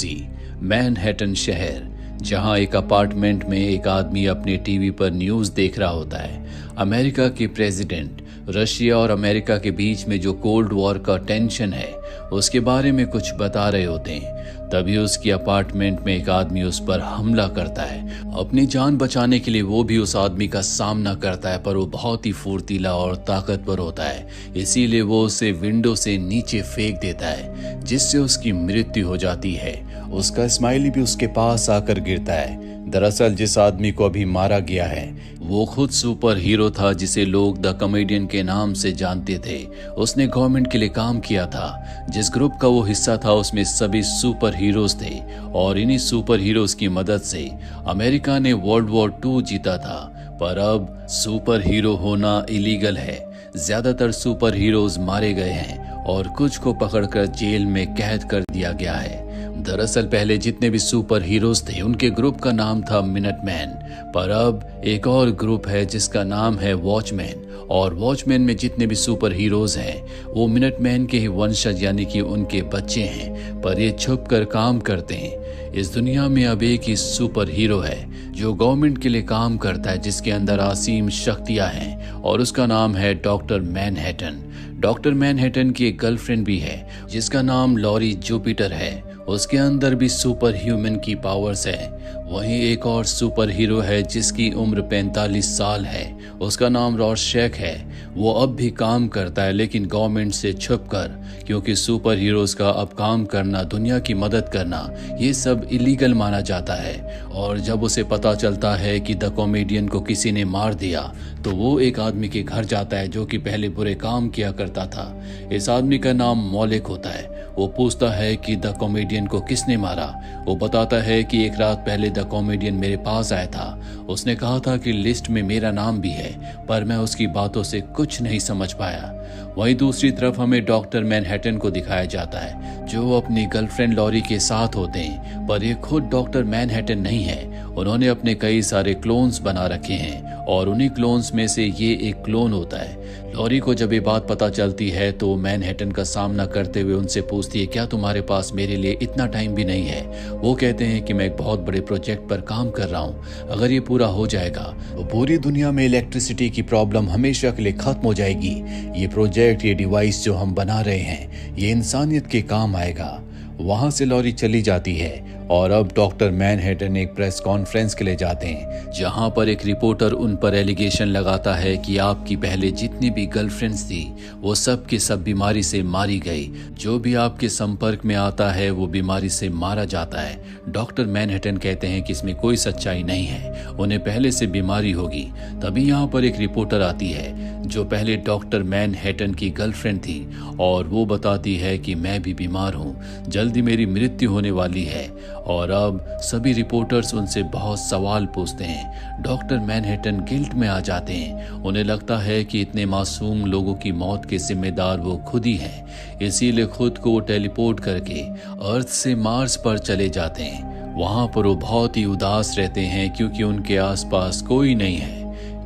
Manhattan शहर, जहां एक अपार्टमेंट में एक आदमी अपने टीवी पर न्यूज़ देख रहा होता है। अमेरिका के प्रेसिडेंट रशिया और अमेरिका के बीच में जो कोल्ड वॉर का टेंशन है उसके बारे में कुछ बता रहे होते हैं। तभी उसकी अपार्टमेंट में एक आदमी उस पर हमला करता है। अपनी जान बचाने के लिए वो भी उस आदमी का सामना करता है, पर वो बहुत ही फुर्तीला और ताकतवर होता है, इसीलिए वो उसे विंडो से नीचे फेंक देता है, जिससे उसकी मृत्यु हो जाती है। उसका स्माइली भी उसके पास आकर गिरता है। दरअसल जिस आदमी को अभी मारा गया है वो खुद सुपर हीरो था, जिसे लोग द कॉमेडियन के नाम से जानते थे। उसने गवर्नमेंट के लिए काम किया था। जिस ग्रुप का वो हिस्सा था उसमें सभी सुपर हीरोज थे, और इन्हीं सुपर हीरोज की मदद से अमेरिका ने वर्ल्ड वॉर 2 जीता था। पर अब सुपर हीरो होना इलीगल है। ज्यादातर सुपर हीरोज मारे गए हैं और कुछ को पकड़कर जेल में कैद कर दिया गया है। दरअसल पहले जितने भी सुपर हीरोज थे उनके ग्रुप का नाम था मिनटमैन, पर अब एक और ग्रुप है जिसका नाम है वॉचमैन, और वॉचमैन में जितने भी सुपर हीरोज हैं वो मिनटमैन के ही वंशज यानी कि उनके बच्चे हैं, पर ये छुप कर काम करते हैं। इस दुनिया में अब एक ही सुपर हीरो है जो गवर्नमेंट के लिए काम करता है, जिसके अंदर असीम शक्तियां हैं, और उसका नाम है डॉक्टर मैनहट्टन। डॉक्टर मैनहट्टन की एक गर्लफ्रेंड भी है जिसका नाम लॉरी जुपिटर है। उसके अंदर भी सुपर ह्यूमन की पावर्स है। वहीं एक और सुपर हीरो है जिसकी उम्र 45 साल है। उसका नाम रॉर्शैक है। वो अब भी काम करता है लेकिन गवर्नमेंट से छुपकर, क्योंकि सुपर हीरोज का अब काम करना, दुनिया की मदद करना, ये सब इलीगल माना जाता है। और जब उसे पता चलता है कि द कॉमेडियन को किसी ने मार दिया तो वो एक आदमी के घर जाता है जो कि पहले बुरे काम किया करता था। इस आदमी का नाम मौलिक होता है। वो पूछता है कि द कॉमेडियन को किसने मारा। वो बताता है कि एक रात पहले द कॉमेडियन मेरे पास आया था। उसने कहा था कि लिस्ट में मेरा नाम भी है, पर मैं उसकी बातों से कुछ नहीं समझ पाया। वहीं दूसरी तरफ हमें डॉक्टर मैनहट्टन को दिखाया जाता है जो अपनी गर्लफ्रेंड लॉरी के साथ होते हैं, पर ये खुद डॉक्टर मैनहट्टन नहीं है। उन्होंने अपने कई सारे क्लोन्स बना रखे हैं और उन्हीं क्लोन्स में से ये एक क्लोन होता है। लॉरी को जब ये बात पता चलती है तो मैनहट्टन का सामना करते हुए उनसे पूछती है, क्या तुम्हारे पास मेरे लिए इतना टाइम भी नहीं है? वो कहते हैं कि मैं एक बहुत बड़े प्रोजेक्ट पर काम कर रहा हूँ, अगर ये पूरा हो जाएगा तो पूरी दुनिया में इलेक्ट्रिसिटी की प्रॉब्लम हमेशा के लिए खत्म हो जाएगी। ये प्रोजेक्ट, ये डिवाइस जो हम बना रहे हैं, ये इंसानियत के काम आएगा। वहां से लॉरी चली जाती है और अब डॉक्टर मैनहट्टन एक प्रेस कॉन्फ्रेंस के लिए जाते हैं, जहां पर एक रिपोर्टर उन पर एलिगेशन लगाता है कि आपकी पहले जितनी भी गर्लफ्रेंड्स थी वो सब के सब बीमारी से मारी गई। जो भी आपके संपर्क में आता है वो बीमारी से मारा जाता है। डॉक्टर मैनहट्टन कहते हैं कि इसमें कोई सच्चाई नहीं है, उन्हें पहले से बीमारी होगी। तभी यहाँ पर एक रिपोर्टर आती है जो पहले डॉक्टर मैनहट्टन की गर्लफ्रेंड थी, और वो बताती है कि मैं भी बीमार हूँ, जल्दी मेरी मृत्यु होने वाली है। और अब सभी रिपोर्टर्स उनसे बहुत सवाल पूछते हैं। डॉक्टर मैनहट्टन गिल्ट में आ जाते हैं। उन्हें लगता है कि इतने मासूम लोगों की मौत के जिम्मेदार वो खुद ही हैं, इसीलिए खुद को वो टेलीपोर्ट करके अर्थ से मार्स पर चले जाते हैं। वहां पर वो बहुत ही उदास रहते हैं क्योंकि उनके आसपास कोई नहीं है।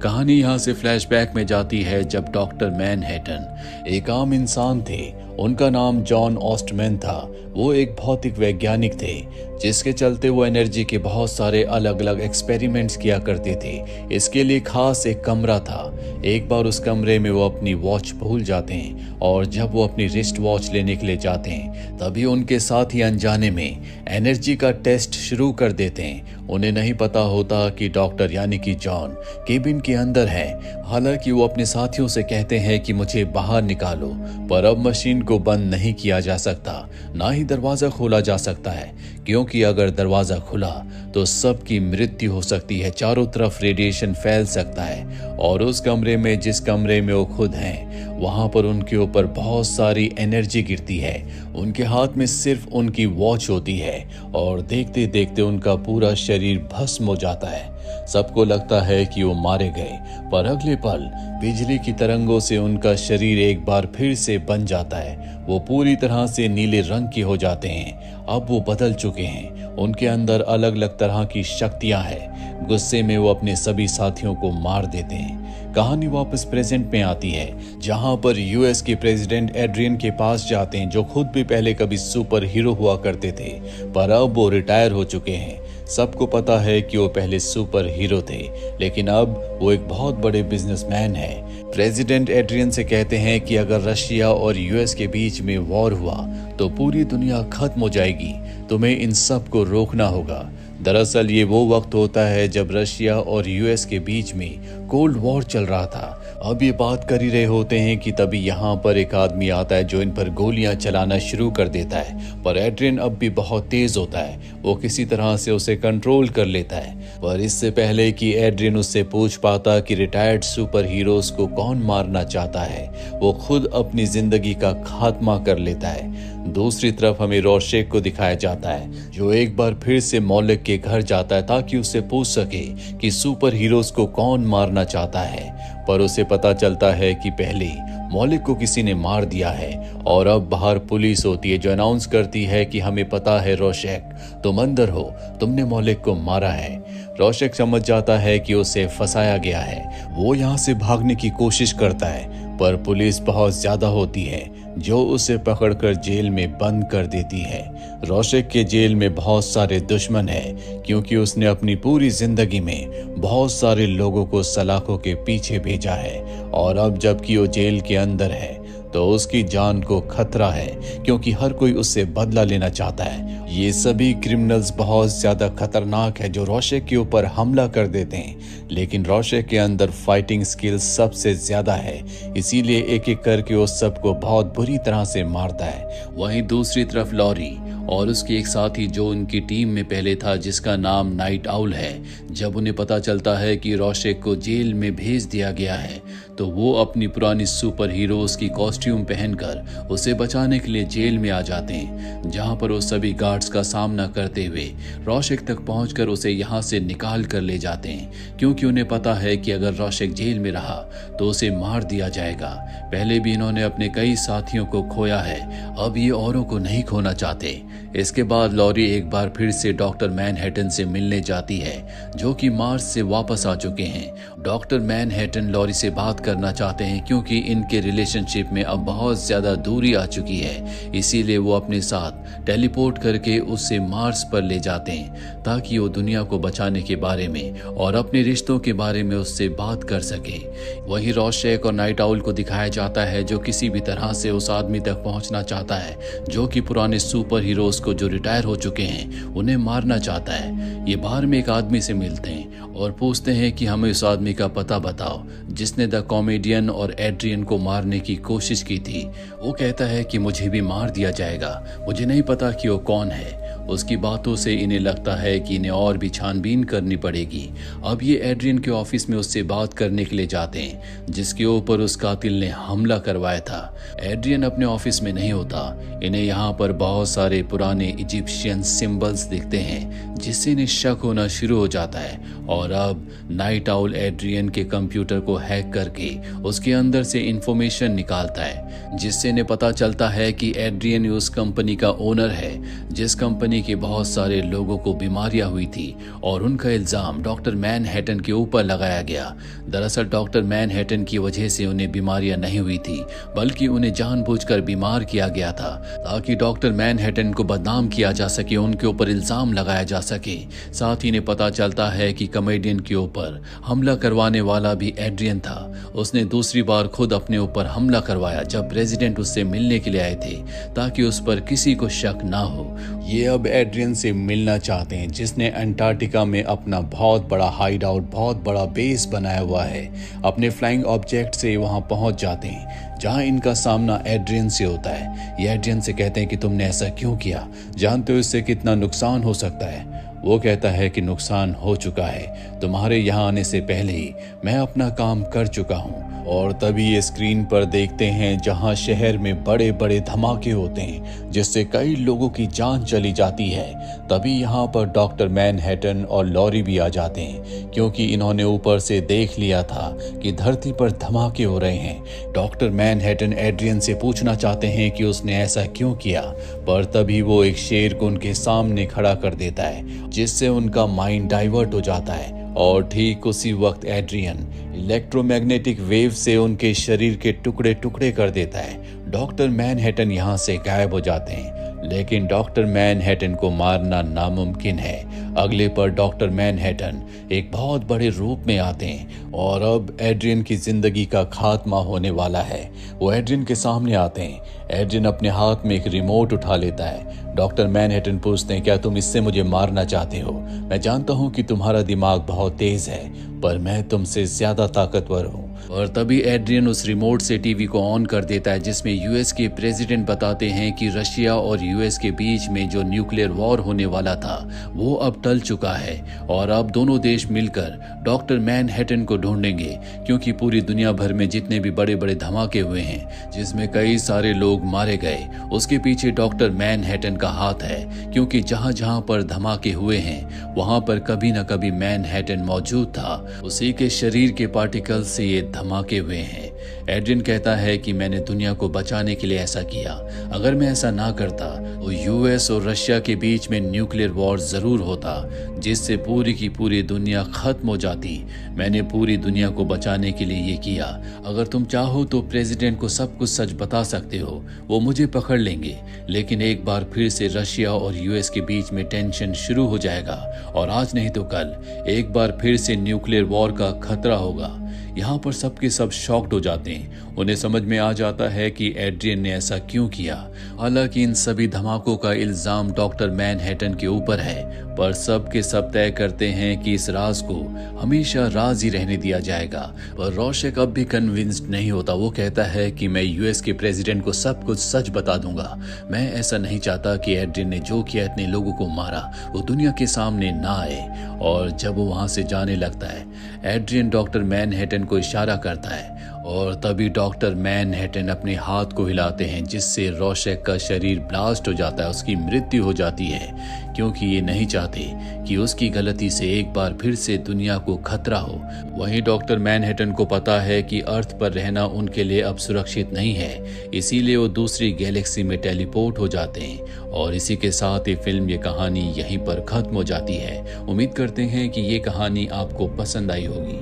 कहानी यहाँ से फ्लैशबैक में जाती है जब डॉक्टर मैनहट्टन एक आम इंसान थे। उनका नाम जॉन ऑस्टमैन था। वो एक भौतिक वैज्ञानिक थे, जिसके चलते वो एनर्जी के बहुत सारे अलग अलग एक्सपेरिमेंट्स किया करते थे। इसके लिए खास एक कमरा था। एक बार उस कमरे में वो अपनी वॉच भूल जाते हैं, और जब वो अपनी रिस्ट वॉच लेने के लिए जाते हैं तभी उनके साथ ही अनजाने में एनर्जी का टेस्ट शुरू कर देते हैं। उन्हें नहीं पता होता कि डॉक्टर यानी कि जॉन केबिन के अंदर है। हालांकि वो अपने साथियों से कहते हैं कि मुझे बाहर निकालो, पर अब मशीन को बंद नहीं किया जा सकता, ना ही दरवाजा खोला जा सकता है, क्योंकि अगर दरवाजा खुला तो सबकी मृत्यु हो सकती है। चारों तरफ रेडिएशन फैल सकता है, और उस कमरे में, जिस कमरे में वो खुद हैं, वहां पर उनके ऊपर बहुत सारी एनर्जी गिरती है। उनके हाथ में सिर्फ उनकी वॉच होती है, और देखते देखते उनका पूरा शरीर भस्म हो जाता है। सबको लगता है कि वो मारे गए, पर अगले पल बिजली की तरंगों से उनका शरीर एक बार फिर से बन जाता है। वो पूरी तरह से नीले रंग के हो जाते हैं। अब वो बदल चुके हैं। उनके अंदर अलग अलग तरह की शक्तियां हैं। गुस्से में वो अपने सभी साथियों को मार देते हैं। कहानी वापस प्रेजेंट में आती है, जहां पर यूएस के प्रेसिडेंट एड्रियन के पास जाते हैं, जो खुद भी पहले कभी सुपर हीरो हुआ करते थे, पर अब वो रिटायर हो चुके हैं। सबको पता है कि वो पहले सुपर हीरो थे, लेकिन अब वो एक बहुत बड़े बिजनेसमैन हैं। प्रेसिडेंट एड्रियन से कहते हैं कि अगर रशिया और यूएस के बीच में वॉर हुआ तो पूरी दुनिया खत्म हो जाएगी, तुम्हें इन सब को रोकना होगा। दरअसल ये वो वक्त होता है जब रशिया और यूएस के बीच में कोल्ड वॉर चल रहा था। अब ये बात कर ही रहे होते हैं कि तभी यहाँ पर एक आदमी आता है जो इन पर गोलियां चलाना शुरू कर देता है, पर एड्रियन अब भी बहुत तेज होता है, वो किसी तरह से उसे कंट्रोल कर लेता है। पर इससे पहले कि एड्रियन उससे पूछ पाता कि रिटायर्ड सुपर हीरोज को कौन मारना चाहता है, वो खुद अपनी जिंदगी का खात्मा कर लेता है। दूसरी तरफ हमें रोशेक को दिखाया जाता है, जो एक बार फिर से मौलिक के घर जाता है ताकि उससे पूछ सके कि सुपर हीरोज को कौन मारना चाहता है। पर उसे पता चलता है कि पहले मौलिक को किसी ने मार दिया है और अब बाहर पुलिस होती है, जो अनाउंस करती है कि हमें पता है रोशेक, तुम अंदर हो, तुमने मौलिक को मारा है। रोशेक समझ जाता है कि उसे फंसाया गया है। वो यहाँ से भागने की कोशिश करता है, पर पुलिस बहुत ज्यादा होती है, जो उसे पकड़कर जेल में बंद कर देती है। रोशेक के जेल में बहुत सारे दुश्मन हैं, क्योंकि उसने अपनी पूरी जिंदगी में बहुत सारे लोगों को सलाखों के पीछे भेजा है, और अब जबकि वो जेल के अंदर है तो उसकी जान को खतरा है, क्योंकि हर कोई उससे बदला लेना चाहता है। ये सभी क्रिमिनल्स बहुत ज्यादा खतरनाक है, जो रोशेक के ऊपर हमला कर देते हैं, लेकिन रोशेक के अंदर फाइटिंग स्किल्स सबसे ज्यादा है, इसीलिए एक एक करके वो सबको बहुत बुरी तरह से मारता है। वहीं दूसरी तरफ लॉरी और उसके एक साथी जो उनकी टीम में पहले था, जिसका नाम नाइट आउल है, जब उन्हें पता चलता है कि रोशेक को जेल में भेज दिया गया है, तो वो अपनी पुरानी सुपर हीरोज की कॉस्ट्यूम पहनकर उसे बचाने के लिए जेल में आ जाते हैं, जहां पर वो सभी गार्ड्स का सामना करते हुए रोशेक तक पहुंचकर उसे यहां से निकाल कर ले जाते हैं, क्योंकि उन्हें पता है कि अगर रोशेक जेल में रहा तो उसे मार दिया जाएगा। पहले भी इन्होंने अपने कई साथियों को खोया है, अब ये औरों को नहीं खोना चाहते। इसके बाद लॉरी एक बार फिर से डॉक्टर मैनहट्टन से मिलने जाती है, जो कि मार्स से वापस आ चुके हैं। डॉक्टर मैनहट्टन लॉरी से बात करना चाहते हैं, क्योंकि इनके रिलेशनशिप में अब बहुत ज्यादा दूरी आ चुकी है, इसीलिए वो अपने साथ टेलीपोर्ट करके उससे मार्स पर ले जाते हैं, ताकि वो दुनिया को बचाने के बारे में और अपने रिश्तों के बारे में उससे बात कर सके। वहीं रोशेक और नाइट आउल को दिखाया जाता है, जो किसी भी तरह से उस आदमी तक पहुंचना चाहता है, जो कि पुराने सुपर हीरोज को जो रिटायर हो चुके हैं उन्हें मारना चाहता है। ये बाहर में एक आदमी से मिलते हैं और पूछते हैं कि हमें उस आदमी का पता बताओ जिसने द कॉमेडियन और एड्रियन को मारने की कोशिश की थी। वो कहता है कि मुझे भी मार दिया जाएगा, मुझे नहीं पता कि वो कौन है। उसकी बातों से इन्हें लगता है कि इन्हें और भी छानबीन करनी पड़ेगी। अब ये एड्रियन के ऑफिस में उससे बात करने के लिए जाते हैं, जिसके ऊपर उस कातिल ने हमला करवाया था। एड्रियन अपने ऑफिस में नहीं होता। इन्हें यहाँ पर बहुत सारे पुराने इजिप्शियन सिंबल्स दिखते हैं, जिससे इन्हें शक होना शुरू हो जाता है, और अब नाइट आउल एड्रियन के कंप्यूटर को हैक करके उसके अंदर से इंफॉर्मेशन निकालता है, जिससे इन्हें पता चलता है कि एड्रियन उस कंपनी का ओनर है जिस कंपनी के बहुत सारे लोगों को बीमारियां हुई थी, और उनका इल्जाम डॉक्टर मैनहट्टन के ऊपर लगाया गया। दरअसल डॉक्टर मैनहट्टन की वजह से उन्हें बीमारियां नहीं हुई थी, बल्कि उन्हें जानबूझकर बीमार किया गया था, ताकि डॉक्टर मैनहट्टन को बदनाम किया जा सके, उनके ऊपर इल्जाम लगाया जा सके। साथ ही इन्हें पता चलता है कि कॉमेडियन के ऊपर हमला करवाने वाला भी एड्रियन था। उसने दूसरी बार खुद अपने ऊपर हमला करवाया जब प्रेसिडेंट उससे मिलने के लिए आए थे, ताकि उस पर किसी को शक ना हो। ये अब एड्रियन से मिलना चाहते हैं, जिसने अंटार्कटिका में अपना बहुत बड़ा हाइड आउट, बहुत बड़ा बेस बनाया हुआ है। अपने फ्लाइंग ऑब्जेक्ट से वहां पहुंच जाते हैं, जहां इनका सामना एड्रियन से होता है। ये एड्रियन से कहते हैं कि तुमने ऐसा क्यों किया, जानते हो इससे कितना नुकसान हो सकता है। वो कहता है कि नुकसान हो चुका है, तुम्हारे यहाँ आने से पहले ही मैं अपना काम कर चुका हूँ। और तभी ये स्क्रीन पर देखते हैं जहाँ शहर में बड़े बड़े धमाके होते हैं, जिससे कई लोगों की जान चली जाती है। तभी यहाँ पर डॉक्टर मैनहट्टन और लॉरी भी आ जाते हैं, क्योंकि इन्होंने ऊपर से देख लिया था कि धरती पर धमाके हो रहे हैं। डॉक्टर मैनहट्टन एड्रियन से पूछना चाहते हैं कि उसने ऐसा क्यों किया, पर तभी वो एक शेर को उनके सामने खड़ा कर देता है, जिससे उनका माइंड डाइवर्ट हो जाता है और ठीक उसी वक्त एड्रियन इलेक्ट्रोमैग्नेटिक वेव से उनके शरीर के टुकड़े टुकड़े कर देता है। डॉक्टर मैनहट्टन यहाँ से गायब हो जाते हैं, लेकिन डॉक्टर मैनहट्टन को मारना नामुमकिन है। अगले पर डॉक्टर मैनहट्टन एक बहुत बड़े रूप में आते हैं और अब एड्रियन की जिंदगी का खात्मा होने वाला है। वो एड्रियन के सामने आते हैं। एड्रियन अपने हाथ में एक रिमोट उठा लेता है। डॉक्टर मैनहट्टन पूछते हैं, क्या तुम इससे मुझे मारना चाहते हो? मैं जानता हूँ कि तुम्हारा दिमाग बहुत तेज है, पर मैं तुमसे ज्यादा ताकतवर हूँ। और तभी एड्रियन उस रिमोट से टीवी को ऑन कर देता है, जिसमें यूएस के प्रेसिडेंट बताते हैं कि रशिया और यूएस के बीच में जो न्यूक्लियर वॉर होने वाला था वो अब टल चुका है और अब दोनों देश मिलकर डॉक्टर मैनहट्टन को ढूंढेंगे, क्योंकि पूरी दुनिया भर में जितने भी बड़े बड़े धमाके हुए हैं जिसमें कई सारे लोग मारे गए, उसके पीछे डॉक्टर मैनहट्टन का हाथ है। क्योंकि जहां जहां पर धमाके हुए हैं वहां पर कभी न कभी मैनहट्टन मौजूद था। उसी के शरीर के पार्टिकल से ये धमाके हुए हैं। एड्रियन कहता है कि मैंने दुनिया को बचाने के लिए ऐसा किया। अगर मैं ऐसा ना करता तो यूएस और रशिया के बीच में न्यूक्लियर वॉर जरूर होता, जिससे पूरी की पूरी दुनिया खत्म हो जाती। मैंने पूरी दुनिया को बचाने के लिए ये किया। अगर तुम चाहो तो प्रेसिडेंट को सब कुछ सच बता सकते हो, वो मुझे पकड़ लेंगे, लेकिन एक बार फिर से रशिया और यूएस के बीच में टेंशन शुरू हो जाएगा और आज नहीं तो कल एक बार फिर से न्यूक्लियर वॉर का खतरा होगा। यहाँ पर सबके सब शॉक्ड हो जाते हैं। उन्हें समझ में आ जाता है कि एड्रियन ने ऐसा क्यों किया। हालांकि इन सभी धमाकों का इल्जाम डॉक्टर मैनहट्टन के ऊपर है, पर सब के सब तय करते हैं कि इस राज को हमेशा राज ही रहने दिया जाएगा। पर रोशक अब भी कन्विंस्ड नहीं होता। वो कहता है कि मैं यूएस के प्रेसिडेंट को सब कुछ सच बता दूंगा। मैं ऐसा नहीं चाहता कि एड्रियन ने जो किया, इतने लोगों को मारा, वो दुनिया के सामने ना आए। और जब वो वहां से जाने लगता है, एड्रियन डॉक्टर मैनहट्टन को इशारा करता है और तभी डॉक्टर मैनहट्टन अपने हाथ को हिलाते हैं, जिससे रोशक का शरीर ब्लास्ट हो जाता है, उसकी मृत्यु हो जाती है, क्योंकि ये नहीं चाहते कि उसकी गलती से एक बार फिर से दुनिया को खतरा हो। वहीं डॉक्टर मैनहट्टन को पता है कि अर्थ पर रहना उनके लिए अब सुरक्षित नहीं है, इसीलिए वो दूसरी गैलेक्सी में टेलीपोर्ट हो जाते हैं। और इसी के साथ ये फिल्म, ये कहानी यहीं पर खत्म हो जाती है। उम्मीद करते हैं कि ये कहानी आपको पसंद आई होगी।